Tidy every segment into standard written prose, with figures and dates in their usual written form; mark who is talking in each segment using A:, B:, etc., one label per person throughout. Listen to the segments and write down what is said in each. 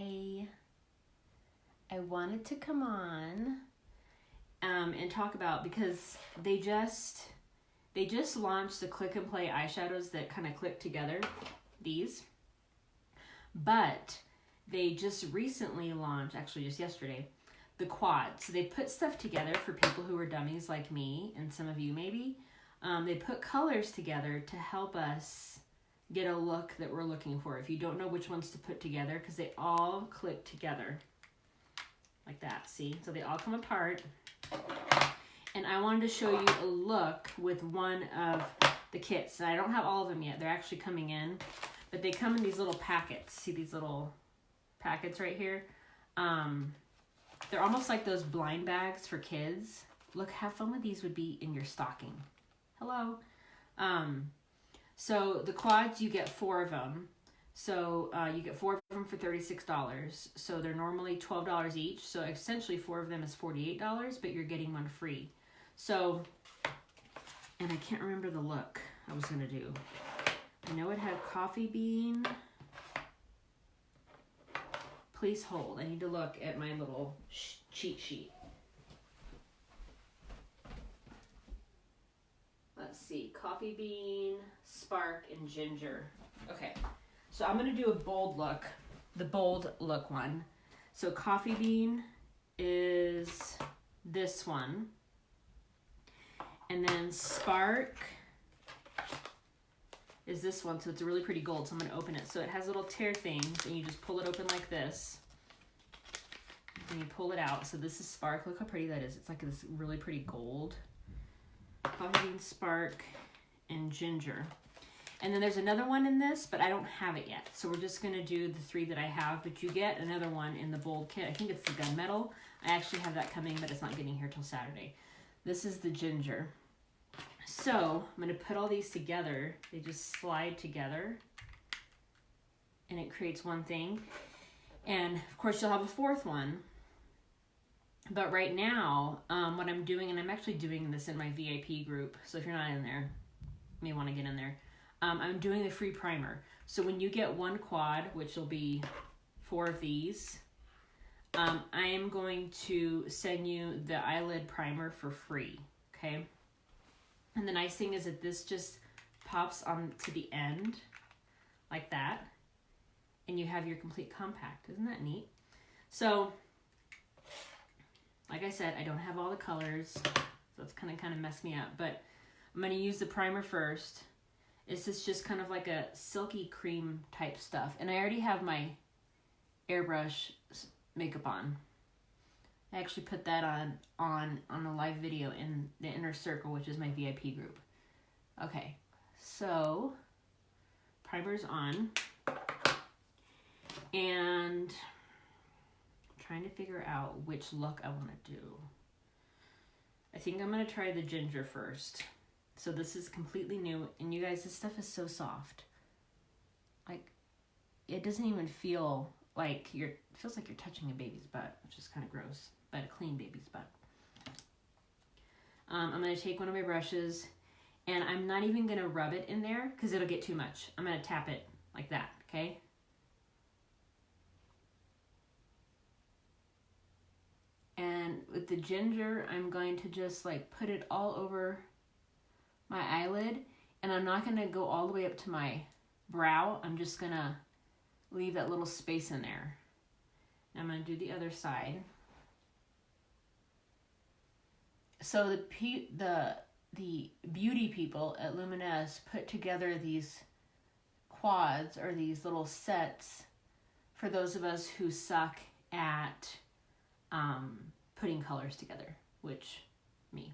A: Hi. I wanted to come on and talk about, because they just launched the click and play eyeshadows that kind of click together, these. But they just recently launched, actually just yesterday, the quad. So they put stuff together for people who are dummies like me and some of you maybe. They put colors together to help us get a look that we're looking for. If you don't know which ones to put together, because they all click together like that, see? So they all come apart. And I wanted to show you a look with one of the kits. And I don't have all of them yet. They're actually coming in. But they come in these little packets. See these little packets right here? They're almost like those blind bags for kids. Look how fun with these would be in your stocking. Hello. So the quads, you get 4 of them. So you get 4 of them for $36. So they're normally $12 each. So essentially 4 of them is $48, but you're getting one free. So, and I can't remember the look I was going to do. I know it had coffee bean. Please hold. I need to look at my little cheat sheet. Let's see. Coffee bean, spark, and ginger. Okay. So I'm going to do a bold look. The bold look one. So coffee bean is this one. And then spark is this one. So it's a really pretty gold. So I'm going to open it. So it has little tear things. And you just pull it open like this. And you pull it out. So this is spark. Look how pretty that is. It's like this really pretty gold. Coffee bean, spark, and ginger. And then there's another one in this, but I don't have it yet. So we're just going to do the 3 that I have. But you get another one in the bold kit. I think it's the gunmetal. I actually have that coming, but it's not getting here till Saturday. This is the ginger. So I'm going to put all these together. They just slide together. And it creates one thing. And, of course, you'll have a 4th one. But right now, what I'm doing, and I'm actually doing this in my VIP group. So if you're not in there, you may want to get in there. I'm doing the free primer. So when you get 1 quad, which will be 4 of these, I am going to send you the eyelid primer for free, okay? And the nice thing is that this just pops on to the end, like that, and you have your complete compact. Isn't that neat? So, like I said, I don't have all the colors, so it's kind of messed me up, but I'm going to use the primer first. This is just kind of like a silky cream type stuff. And I already have my airbrush makeup on. I actually put that on a live video in the inner circle, which is my VIP group. Okay, so primer's on. And I'm trying to figure out which look I want to do. I think I'm going to try the ginger first. So this is completely new, and you guys, this stuff is so soft. Like, it doesn't even feel like it feels like you're touching a baby's butt, which is kind of gross, but a clean baby's butt. I'm going to take one of my brushes, and I'm not even going to rub it in there because it'll get too much. I'm going to tap it like that, okay? And with the ginger, I'm going to just like put it all over my eyelid, and I'm not going to go all the way up to my brow. I'm just going to leave that little space in there. And I'm going to do the other side. So the beauty people at Luminess put together these quads, or these little sets, for those of us who suck at putting colors together, which me.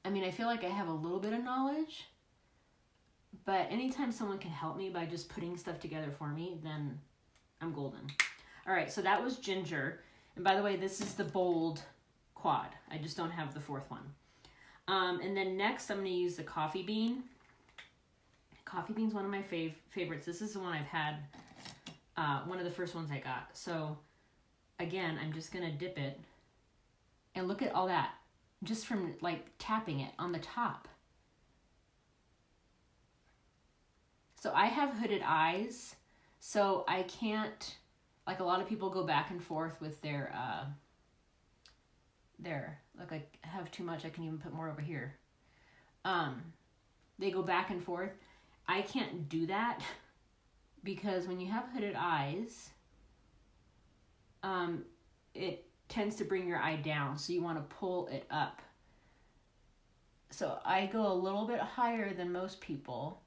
A: I mean, I feel like I have a little bit of knowledge, but anytime someone can help me by just putting stuff together for me, then I'm golden. All right, so that was ginger. And by the way, this is the bold quad. I just don't have the 4th one. And then next, I'm going to use the coffee bean. Coffee bean's one of my favorites. This is the one I've had, one of the first ones I got. So again, I'm just going to dip it. And look at all that. Just from like tapping it on the top. So I have hooded eyes, So I can't, like a lot of people go back and forth with their, like I have too much, I can even put more over here. They go back and forth. I can't do that because when you have hooded eyes, it tends to bring your eye down, so you want to pull it up. So I go a little bit higher than most people,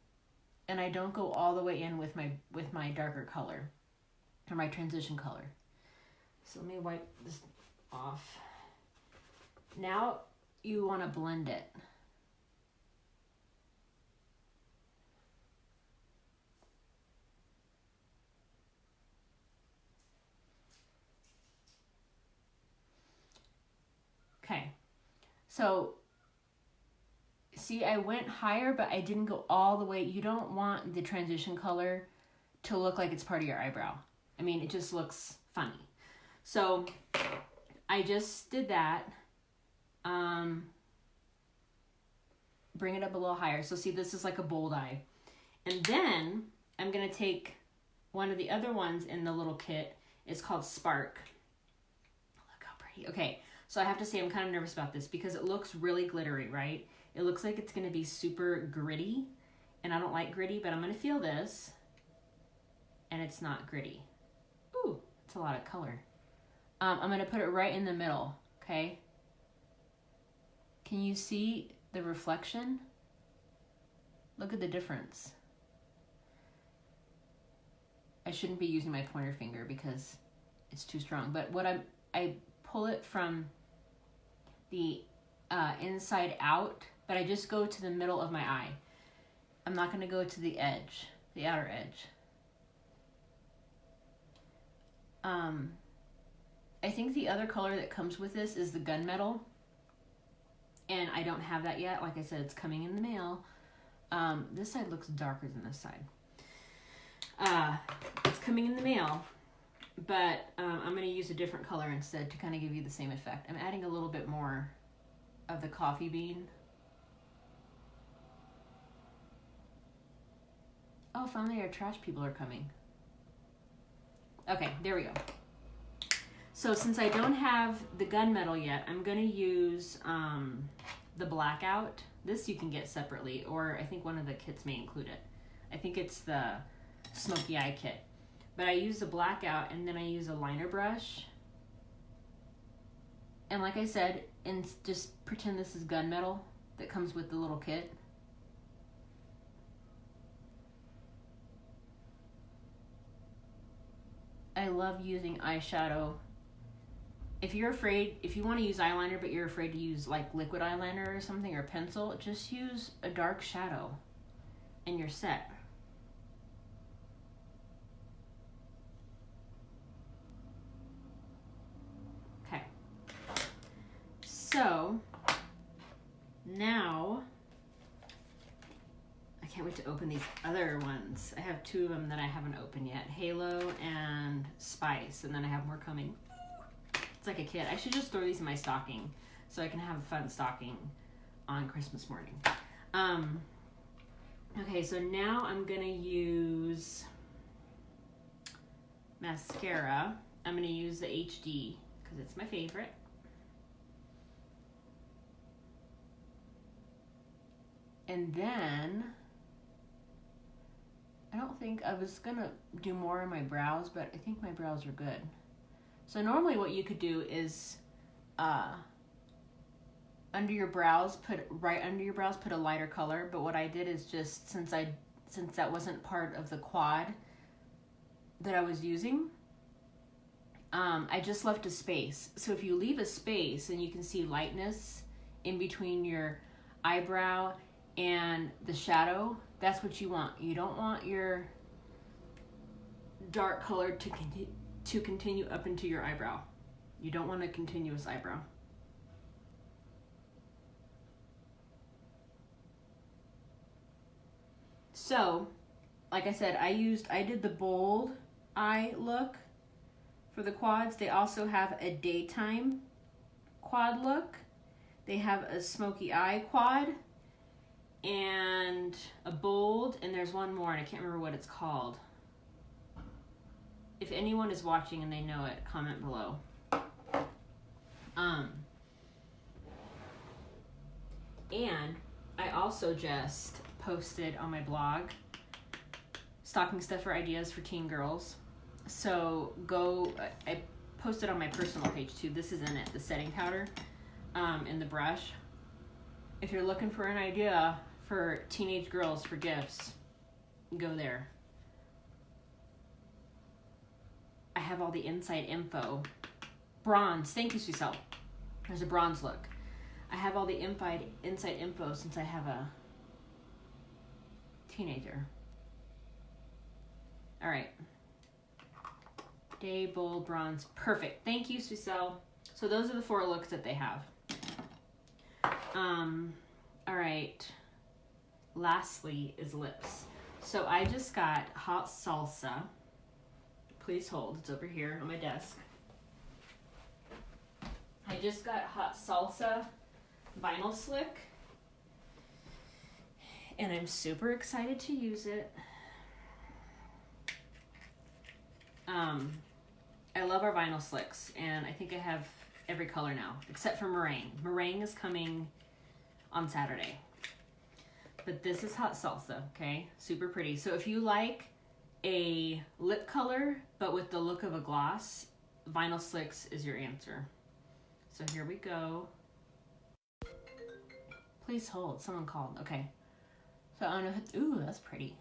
A: and I don't go all the way in with my darker color or my transition color. So let me wipe this off. Now you want to blend it. Okay, so see, I went higher, but I didn't go all the way. You don't want the transition color to look like it's part of your eyebrow. I mean, it just looks funny. So I just did that. Bring it up a little higher. So see, this is like a bold eye. And then I'm going to take one of the other ones in the little kit. It's called Spark. Look how pretty. Okay, so I have to say I'm kind of nervous about this because it looks really glittery, right? It looks like it's going to be super gritty, and I don't like gritty, but I'm going to feel this, and it's not gritty. Ooh, it's a lot of color. I'm going to put it right in the middle, okay? Can you see the reflection? Look at the difference. I shouldn't be using my pointer finger because it's too strong, but what I pull it from the inside out, but I just go to the middle of my eye. I'm not going to go to the edge, the outer edge. I think the other color that comes with this is the gunmetal, and I don't have that yet. Like I said, it's coming in the mail. This side looks darker than this side. It's coming in the mail, but I'm going to use a different color instead to kind of give you the same effect. I'm adding a little bit more of the coffee bean. Oh, finally our trash people are coming. Okay, there we go. So since I don't have the gunmetal yet, I'm going to use the blackout. This you can get separately, or I think one of the kits may include it. I think it's the smoky eye kit. But I use the blackout, and then I use a liner brush. And like I said, and just pretend this is gunmetal that comes with the little kit. I love using eyeshadow. If you're afraid, if you want to use eyeliner but you're afraid to use like liquid eyeliner or something, or pencil, just use a dark shadow and you're set. Okay. So now I can't wait to open these other ones. I have two of them that I haven't opened yet, Halo and Spice, and then I have more coming. It's like a kid. I should just throw these in my stocking so I can have a fun stocking on Christmas morning. Okay, so now I'm going to use mascara. I'm going to use the HD because it's my favorite. And then I don't think I was going to do more on my brows, but I think my brows are good. So normally what you could do is under your brows, right under your brows, put a lighter color. But what I did is just, since that wasn't part of the quad that I was using, I just left a space. So if you leave a space and you can see lightness in between your eyebrow and the shadow, that's what you want. You don't want your dark color to continue up into your eyebrow. You don't want a continuous eyebrow. So, like I said, I did the bold eye look for the quads. They also have a daytime quad look. They have a smoky eye quad and a bold, and there's one more, and I can't remember what it's called. if anyone is watching and they know it, comment below. And I also just posted on my blog stocking stuffer ideas for teen girls. So go, I posted on my personal page too. This is in it, the setting powder in the brush. If you're looking for an idea for teenage girls for gifts, go there. I have all the inside info. Bronze, thank you, Susel. There's a bronze look. I have all the inside info since I have a teenager. All right. Day, bold, bronze. Perfect. Thank you, Susel. So those are the 4 looks that they have. All right. Lastly is lips. So I just got Hot Salsa. Please hold. It's over here on my desk. I just got Hot Salsa Vinyl Slick. And I'm super excited to use it. I love our vinyl slicks, and I think I have every color now, except for meringue. Meringue is coming on Saturday. But this is Hot Salsa, okay? Super pretty. So if you like a lip color, but with the look of a gloss, vinyl slicks is your answer. So here we go. Please hold. Someone called. Okay. So I don't know if it's, ooh, that's pretty.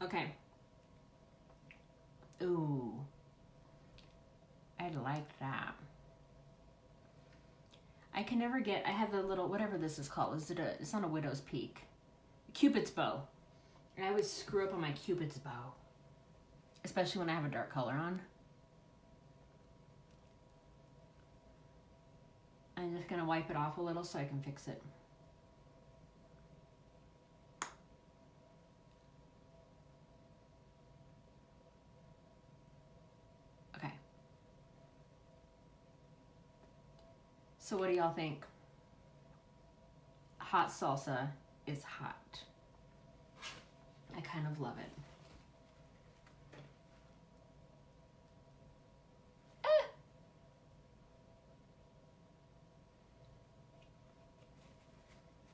A: Okay. Ooh. I like that. I can never get, I have the little, whatever this is called. Is it a, it's not a widow's peak. Cupid's bow. And I always screw up on my Cupid's bow. Especially when I have a dark color on. I'm just gonna wipe it off a little so I can fix it. So what do y'all think? Hot Salsa is hot. I kind of love it.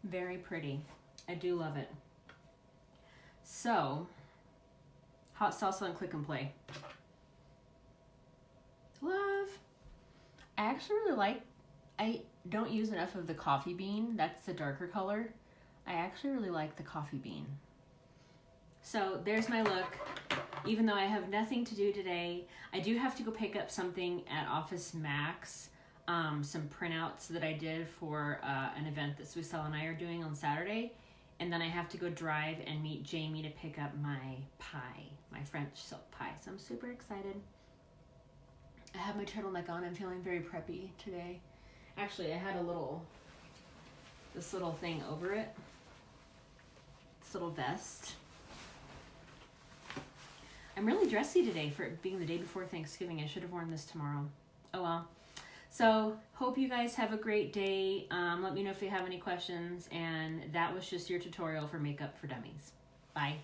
A: Very pretty. I do love it. So, Hot Salsa and Click and Play. Love. I actually really like, I don't use enough of the coffee bean. That's the darker color. I actually really like the coffee bean. So there's my look. Even though I have nothing to do today, I do have to go pick up something at Office Max. Some printouts that I did for an event that Suicel and I are doing on Saturday. And then I have to go drive and meet Jamie to pick up my pie, my French silk pie. So I'm super excited. I have my turtleneck on. I'm feeling very preppy today. Actually, I had this little thing over it. This little vest. I'm really dressy today for it being the day before Thanksgiving. I should have worn this tomorrow. Oh well. So, hope you guys have a great day. Let me know if you have any questions. And that was just your tutorial for Makeup for Dummies. Bye.